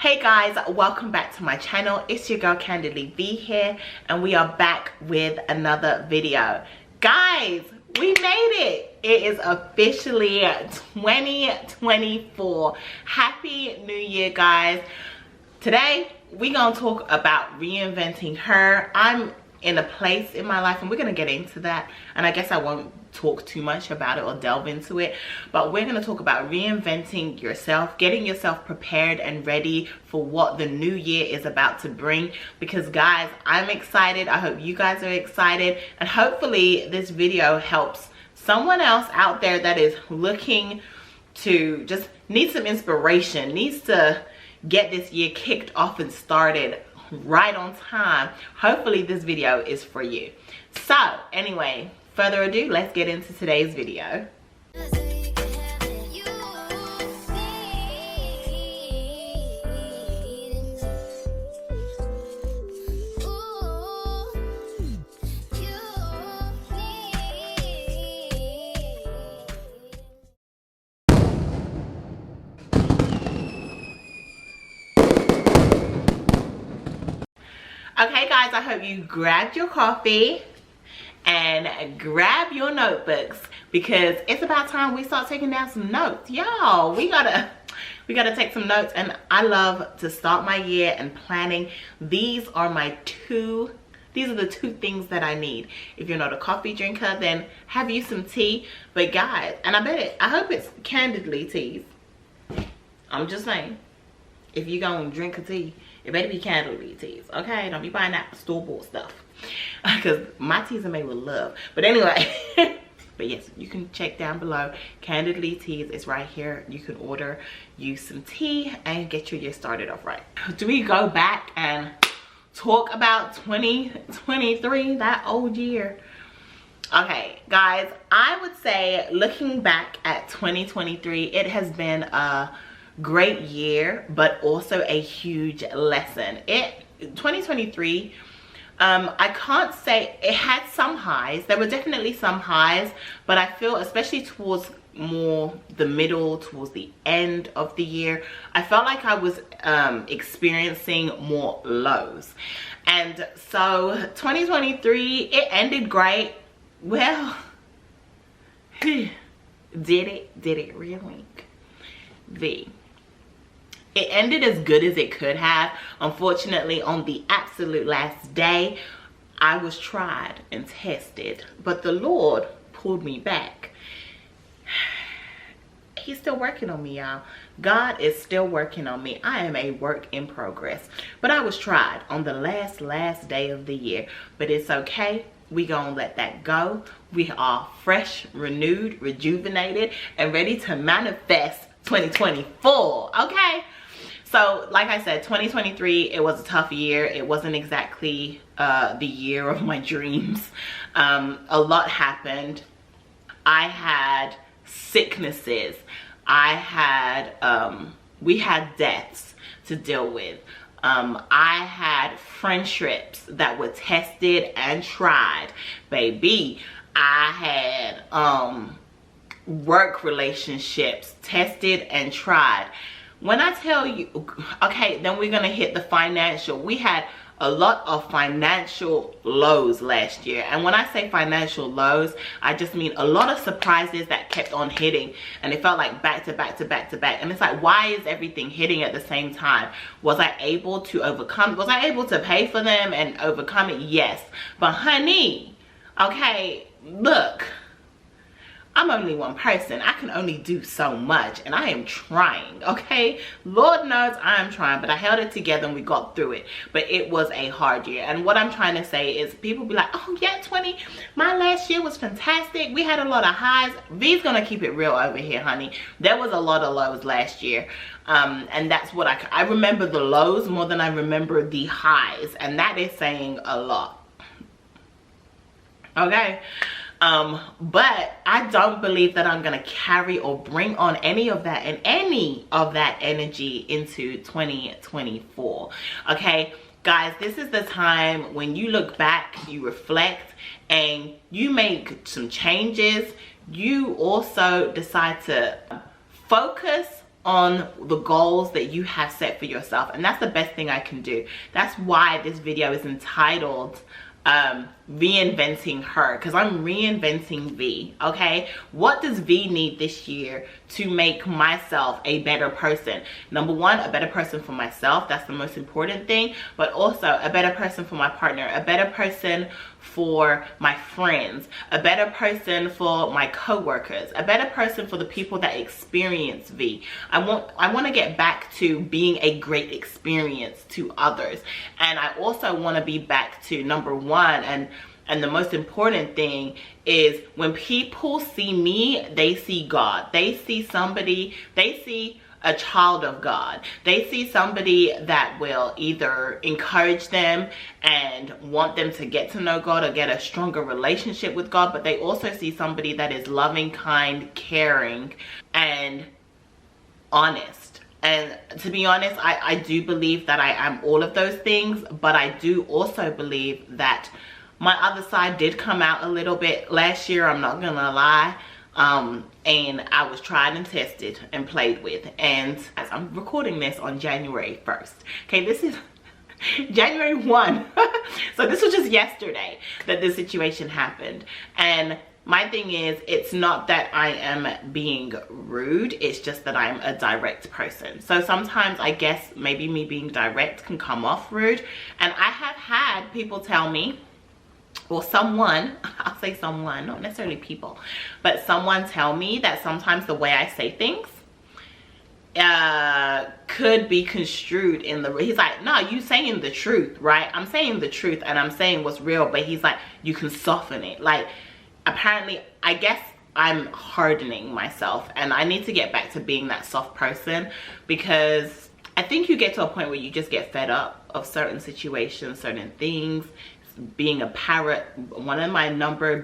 Hey guys, welcome back to my channel. It's your girl Candidly Vee here, and we are back with another video. Guys, we made it. It is officially 2024. Happy New Year, guys. Today we're gonna talk about reinventing her. I'm in a place in my life, and we're gonna get into that, and I guess I won't talk too much about it or delve into it, but we're going to talk about reinventing yourself, getting yourself prepared and ready for what the new year is about to bring. Because guys, I'm excited. I hope you guys are excited, and hopefully this video helps someone else out there that is looking to just need some inspiration, needs to get this year kicked off and started right on time. Hopefully this video is for you. So anyway, further ado, let's get into today's video. Okay guys, I hope you grabbed your coffee and grab your notebooks, because it's about time we start taking down some notes. Y'all, we gotta take some notes. And I love to start my year and planning. These are the two things that I need. If you're not a coffee drinker, then have you some tea. But guys, and I hope it's Candidly Teas. I'm just saying, if you're gonna drink a tea, it better be Candidly Teas, okay? Don't be buying that store-bought stuff, because my teas are made with love. But anyway, but yes, you can check down below. Candidly Teas is right here. You can order you some tea and get your year started off right. Do we go back and talk about 2023, that old year? Okay, guys, I would say looking back at 2023, it has been a great year, but also a huge lesson. 2023, I can't say it had some highs. There were definitely some highs, but I feel especially towards more the middle, towards the end of the year, I felt like I was experiencing more lows. And so 2023, it ended great. Well, did it really? It ended as good as it could have. Unfortunately, on the absolute last day, I was tried and tested, but the Lord pulled me back. He's still working on me, y'all. God is still working on me. I am a work in progress. But I was tried on the last day of the year. But it's okay. We gonna let that go. We are fresh, renewed, rejuvenated, and ready to manifest 2024, okay? So like I said, 2023, it was a tough year. It wasn't exactly the year of my dreams. A lot happened. I had sicknesses. We had deaths to deal with. I had friendships that were tested and tried. Baby, I had work relationships tested and tried. When I tell you, okay, then we're gonna hit the financial. We had a lot of financial lows last year. And when I say financial lows, I just mean a lot of surprises that kept on hitting, and it felt like back to back to back to back. And it's like, why is everything hitting at the same time? Was I able to overcome? Was I able to pay for them and overcome it? Yes. But honey, okay, look, I'm only one person. I can only do so much, and I am trying, okay? Lord knows I am trying, but I held it together and we got through it. But it was a hard year. And what I'm trying to say is, people be like, oh yeah, my last year was fantastic. We had a lot of highs. Vee's gonna keep it real over here, honey. There was a lot of lows last year. And that's what I remember the lows more than I remember the highs. And that is saying a lot, okay? But I don't believe that I'm gonna carry or bring on any of that energy into 2024. Okay, guys, this is the time when you look back, you reflect, and you make some changes. You also decide to focus on the goals that you have set for yourself. And that's the best thing I can do. That's why this video is entitled Reinventing Her, because I'm reinventing Vee. Okay, what does Vee need this year to make myself a better person? Number one, a better person for myself. That's the most important thing. But also a better person for my partner, a better person for my friends, a better person for my co-workers, a better person for the people that experience Vee. I want to get back to being a great experience to others. And I also want to be back to number one, and the most important thing is when people see me, they see God. They see somebody, they see a child of God. They see somebody that will either encourage them and want them to get to know God or get a stronger relationship with God, but they also see somebody that is loving, kind, caring, and honest. And to be honest, I do believe that I am all of those things, but I do also believe that my other side did come out a little bit last year, I'm not gonna lie. And I was tried and tested and played with. And as I'm recording this on January 1st. Okay, this is January 1. So this was just yesterday that this situation happened. And my thing is, it's not that I am being rude, it's just that I'm a direct person. So sometimes I guess maybe me being direct can come off rude. And I have had people tell me, or someone, I'll say someone, not necessarily people, but someone tell me that sometimes the way I say things could be construed in the, he's like, no, you saying the truth, right? I'm saying the truth and I'm saying what's real, but he's like, you can soften it. Like, apparently, I guess I'm hardening myself, and I need to get back to being that soft person, because I think you get to a point where you just get fed up of certain situations, certain things. Being a parrot, one of my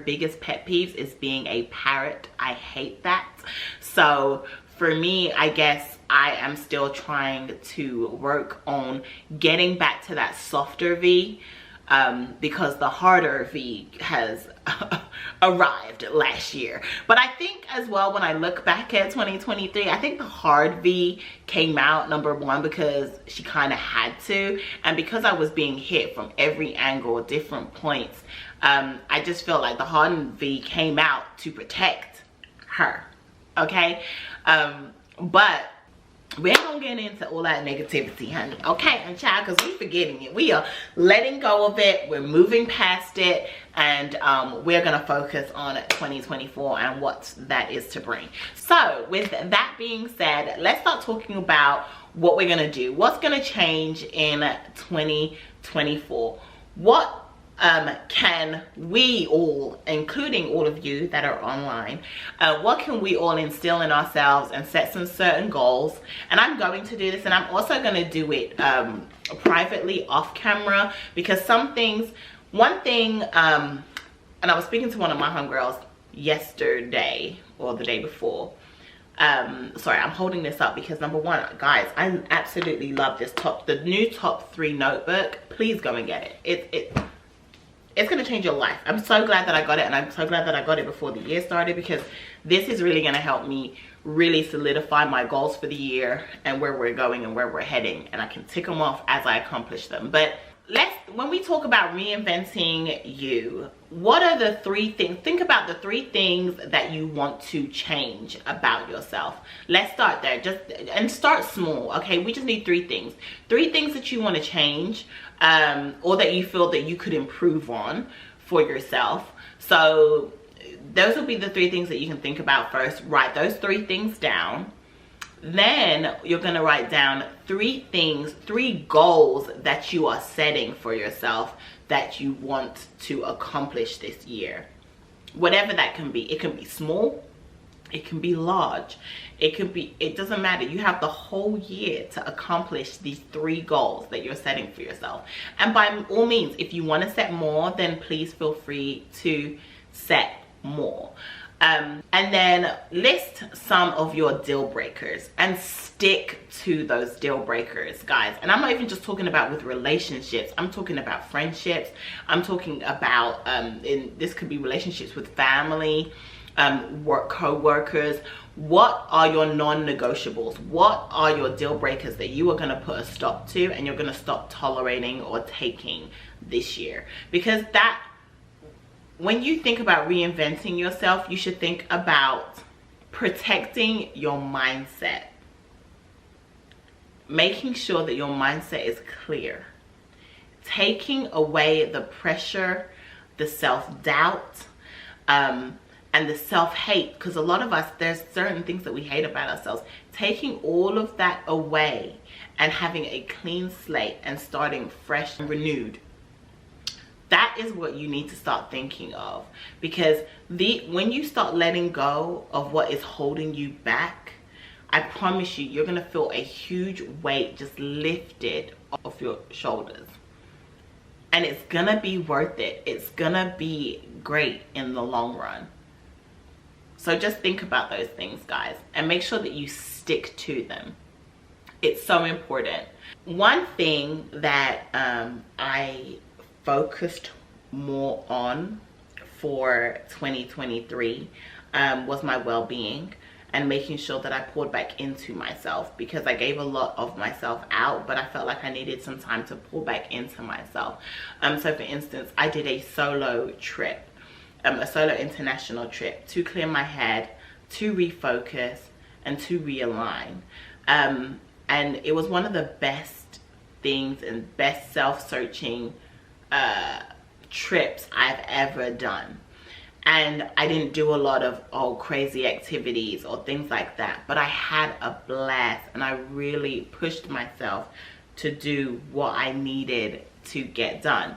biggest pet peeves is being a parrot. I hate that. So for me, I guess I am still trying to work on getting back to that softer Vee, because the harder Vee has arrived last year. But I think as well, when I look back at 2023, I think the hard Vee came out, number one, because she kind of had to, and because I was being hit from every angle, different points. I just felt like the hardened Vee came out to protect her. Okay, but we ain't gonna get into all that negativity, honey. Okay, and child, because we forgetting it. We are letting go of it. We're moving past it. And we're gonna focus on 2024 and what that is to bring. So with that being said, let's start talking about what we're gonna do. What's gonna change in 2024? What can we all, including all of you that are online, what can we all instill in ourselves and set some certain goals? And I'm going to do this, and I'm also going to do it privately off camera, because some things, one thing, and I was speaking to one of my homegirls yesterday or the day before. Sorry, I'm holding this up because number one, guys, I absolutely love this the new top 3 notebook. Please go and get it. It's going to change your life. I'm so glad that I got it, and I'm so glad that I got it before the year started, because this is really going to help me really solidify my goals for the year and where we're going and where we're heading, and I can tick them off as I accomplish them. But when we talk about reinventing you, what are the 3 things? Think about the 3 things that you want to change about yourself. Let's start there, and start small. Okay, we just need 3 things. 3 things that you want to change, or that you feel that you could improve on for yourself. So those will be the 3 things that you can think about first. Write those 3 things down. Then you're going to write down 3 things, 3 goals that you are setting for yourself that you want to accomplish this year. Whatever that can be. It can be small. It can be large. It doesn't matter. You have the whole year to accomplish these 3 goals that you're setting for yourself. And by all means, if you want to set more, then please feel free to set more. And then list some of your deal breakers and stick to those deal breakers, guys. And I'm not even just talking about with relationships. I'm talking about friendships. I'm talking about, this could be relationships with family, work, co-workers, What are your non-negotiables? What are your deal breakers that you are going to put a stop to and you're going to stop tolerating or taking this year? Because that, when you think about reinventing yourself, you should think about protecting your mindset, making sure that your mindset is clear, taking away the pressure, the self-doubt, and the self-hate, because a lot of us, there's certain things that we hate about ourselves. Taking all of that away and having a clean slate and starting fresh and renewed. That is what you need to start thinking of, because when you start letting go of what is holding you back, I promise you, you're going to feel a huge weight just lifted off your shoulders. And it's going to be worth it. It's going to be great in the long run. So just think about those things, guys, and make sure that you stick to them. It's so important. One thing that I focused more on for 2023 was my well-being and making sure that I poured back into myself, because I gave a lot of myself out, but I felt like I needed some time to pour back into myself. So for instance, I did a solo trip, a solo international trip, to clear my head, to refocus, and to realign. And it was one of the best things and best self-searching trips I've ever done. And I didn't do a lot of crazy activities or things like that, but I had a blast, and I really pushed myself to do what I needed to get done.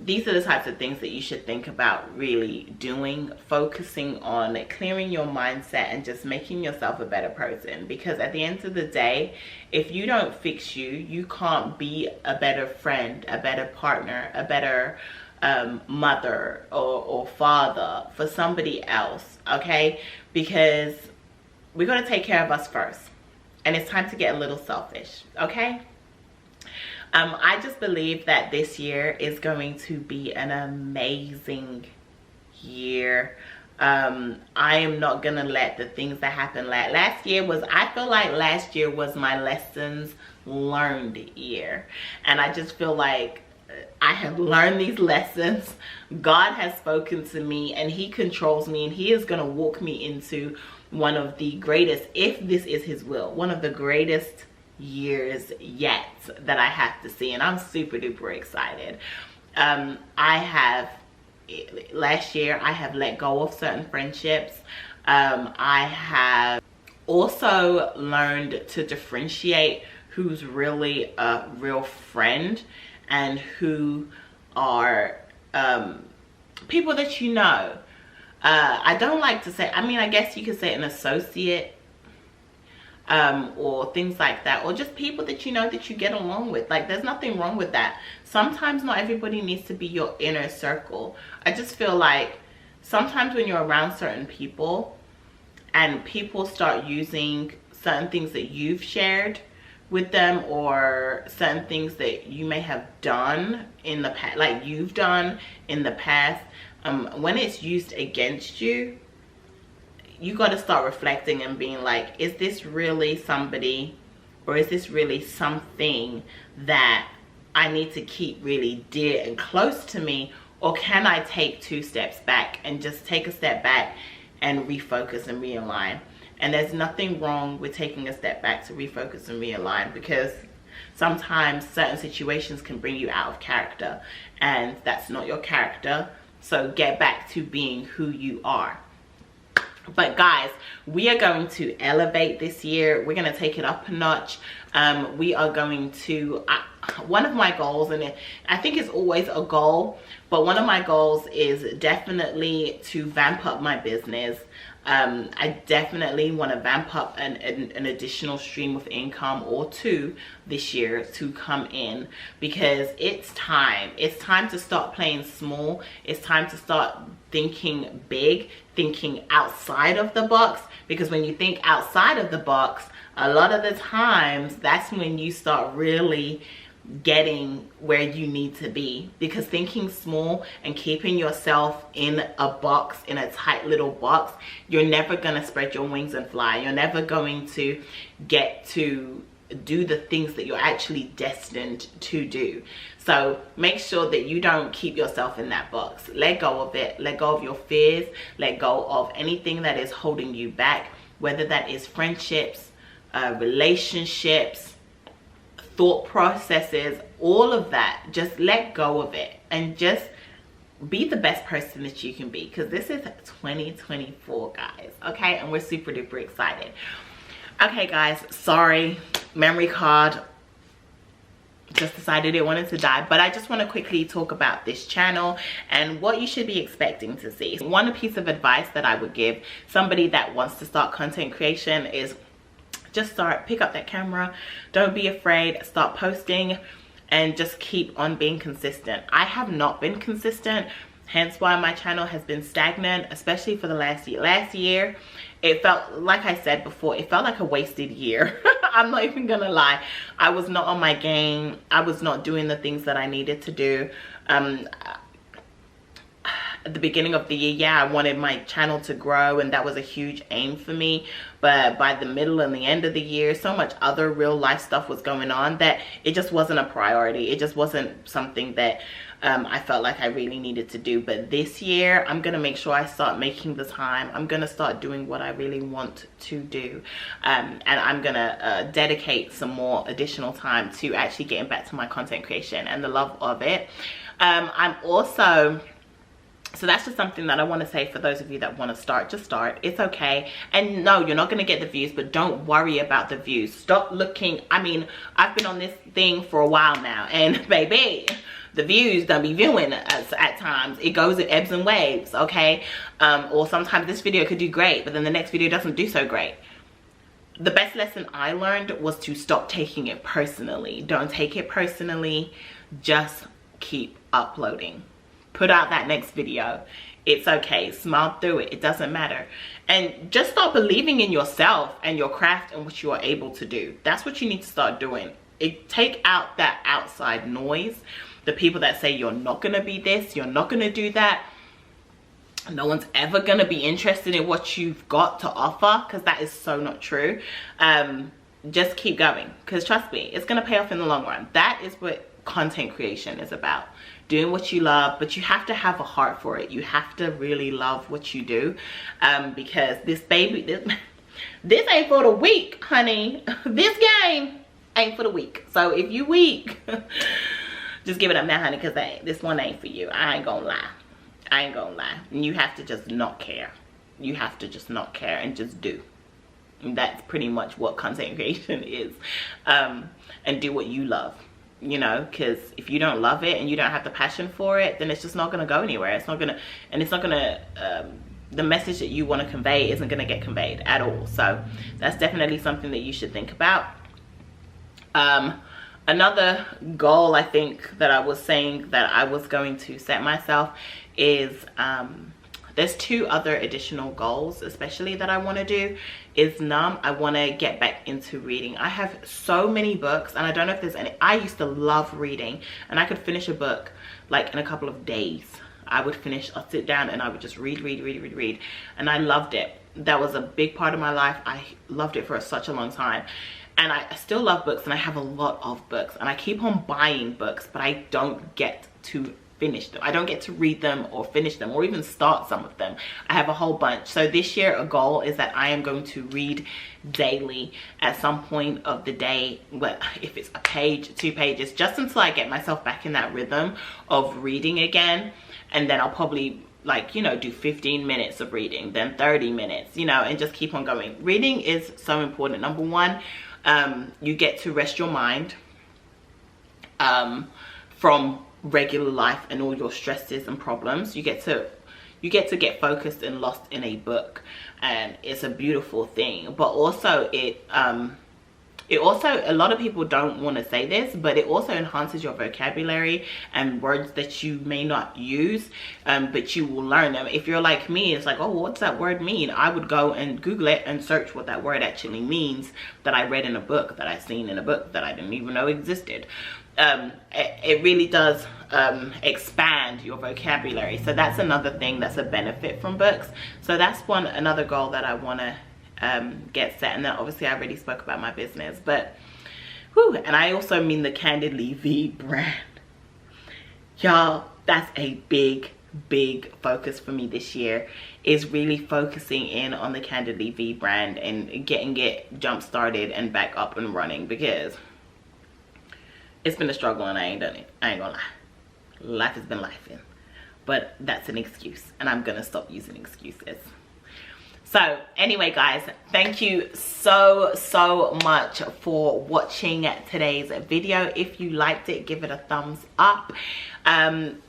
These are the types of things that you should think about really doing, focusing on clearing your mindset and just making yourself a better person. Because at the end of the day, if you don't fix you, you can't be a better friend, a better partner, a better mother or father for somebody else, okay? Because we got to take care of us first, and it's time to get a little selfish, okay? I just believe that this year is going to be an amazing year. I am not gonna let the things that happened last year was, I feel like last year was my lessons learned year, and I just feel like I have learned these lessons. God has spoken to me, and he controls me, and he is going to walk me into one of the greatest, if this is his will, one of the greatest years yet that I have to see. And I'm super duper excited. Last year I have let go of certain friendships. I have also learned to differentiate who's really a real friend and who are people that you know. I don't like to say, I mean, I guess you could say an associate, or things like that, or just people that you know that you get along with. Like, there's nothing wrong with that. Sometimes not everybody needs to be your inner circle. I just feel like sometimes when you're around certain people and people start using certain things that you've shared with them, or certain things that you may have done in the past, like you've done in the past, when it's used against you, you got to start reflecting and being like, is this really somebody, or is this really something that I need to keep really dear and close to me, or can I take 2 steps back and just take a step back and refocus and realign? And there's nothing wrong with taking a step back to refocus and realign, because sometimes certain situations can bring you out of character, and that's not your character. So get back to being who you are. But guys, we are going to elevate this year. We're going to take it up a notch. We are going to, one of my goals, and I think it's always a goal, but one of my goals is definitely to vamp up my business. I definitely want to vamp up an additional stream of income or 2 this year to come in, because it's time to start playing small. It's time to start thinking big, thinking outside of the box, because when you think outside of the box, a lot of the times that's when you start really getting where you need to be, because thinking small and keeping yourself in a box, in a tight little box, you're never going to spread your wings and fly. You're never going to get to do the things that you're actually destined to do. So make sure that you don't keep yourself in that box. Let go of it. Let go of your fears. Let go of anything that is holding you back, whether that is friendships, relationships, thought processes, all of that. Just let go of it and just be the best person that you can be, because this is 2024, guys. Okay, and we're super duper excited. Okay guys, sorry, memory card just decided it wanted to die, but I just want to quickly talk about this channel and what you should be expecting to see. One piece of advice that I would give somebody that wants to start content creation is just pick up that camera, don't be afraid, start posting, and just keep on being consistent. I have not been consistent, hence why my channel has been stagnant, especially for the last year. It felt, like I said before, it felt like a wasted year. I'm not even gonna lie. I was not on my game. I was not doing the things that I needed to do. At the beginning of the year, yeah, I wanted my channel to grow, and that was a huge aim for me. But by the middle and the end of the year, so much other real life stuff was going on that it just wasn't a priority. It just wasn't something that I felt like I really needed to do. But this year, I'm gonna make sure I start making the time. I'm gonna start doing what I really want to do, and I'm gonna dedicate some more additional time to actually getting back to my content creation and the love of it. I'm also, so that's just something that I want to say for those of you that want to start. Just start. It's okay. And no, you're not going to get the views, but don't worry about the views. Stop looking. I mean, I've been on this thing for a while now, and baby, the views don't be viewing us at times. It goes in ebbs and waves, okay? Or sometimes this video could do great, but then the next video doesn't do so great. The best lesson I learned was to stop taking it personally. Don't take it personally. Just keep uploading. Put out that next video. It's okay. Smile through it. It doesn't matter. And just start believing in yourself and your craft and what you are able to do. That's what you need to start doing. Take out that outside noise. The people that say you're not going to be this, you're not going to do that. No one's ever going to be interested in what you've got to offer, because that is so not true. Just keep going, because trust me, it's going to pay off in the long run. That is what content creation is about. Doing what you love, but you have to have a heart for it. You have to really love what you do, because this ain't for the weak, honey. This game ain't for the weak. So if you weak, just give it up now, honey, because this one ain't for you. I ain't gonna lie. I ain't gonna lie. And you have to just not care. You have to just not care and just do. And that's pretty much what content creation is. And do what you love. You know, because if you don't love it and you don't have the passion for it, then it's just not going to go anywhere. It's not going to, and it's not going to, the message that you want to convey isn't going to get conveyed at all. So that's definitely something that you should think about. Another goal I think that I was saying that I was going to set myself is, there's two other additional goals, especially that I want to do. I want to get back into reading. I have so many books, and I don't know if there's any. I used to love reading, and I could finish a book like in a couple of days. I'd sit down and I would just read, and I loved it. That was a big part of my life. I loved it for such a long time, and I still love books, and I have a lot of books, and I keep on buying books, but I don't get to finish them. I don't get to read them or finish them or even start some of them. I have a whole bunch. So this year a goal is that I am going to read daily at some point of the day, if it's a page, 2 pages, just until I get myself back in that rhythm of reading again. And then I'll probably, like, you know, do 15 minutes of reading, then 30 minutes, you know, and just keep on going. Reading is so important. Number one, you get to rest your mind from regular life and all your stresses and problems. You get to get focused and lost in a book, and it's a beautiful thing. But also it also, a lot of people don't want to say this, but it also enhances your vocabulary and words that you may not use, but you will learn them. If you're like me, it's like, oh, what's that word mean? I would go and Google it and search what that word actually means, that I read in a book, that I seen in a book that I didn't even know existed. it really does expand your vocabulary. So that's another thing that's a benefit from books. So that's another goal that I want to get set. And then obviously I already spoke about my business, but whew, and I also mean the Candidly Vee brand. Y'all, that's a big focus for me this year, is really focusing in on the Candidly Vee brand and getting it jump started and back up and running, because it's been a struggle and I ain't done it. I ain't gonna lie. Life has been lifing, but that's an excuse and I'm gonna stop using excuses. So anyway guys, thank you so much for watching today's video. If you liked it, give it a thumbs up.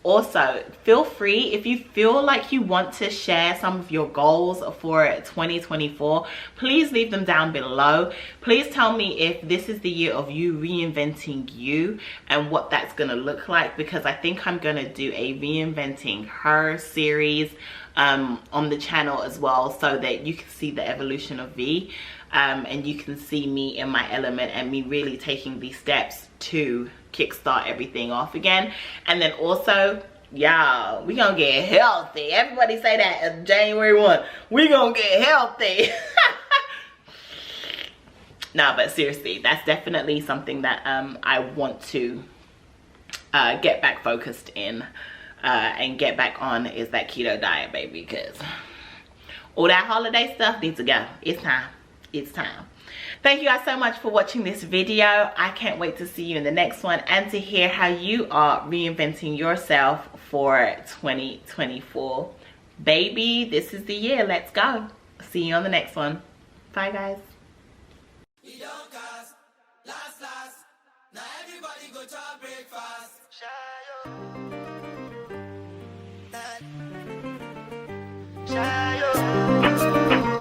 Also feel free, if you feel like you want to share some of your goals for 2024, please leave them down below. Please tell me if this is the year of you reinventing you and what that's gonna look like, because I think I'm gonna do a Reinventing Her series on the channel as well, so that you can see the evolution of Vee, and you can see me in my element and me really taking these steps to kickstart everything off again. And then also, y'all, we gonna get healthy. Everybody say that January 1, we gonna get healthy. No, but seriously, that's definitely something that I want to get back focused in and get back on, is that keto diet, baby, because all that holiday stuff needs to go. It's time. It's time. Thank you guys so much for watching this video. I can't wait to see you in the next one and to hear how you are reinventing yourself for 2024. Baby, this is the year. Let's go. See you on the next one. Bye guys. Now everybody go to breakfast. Shine.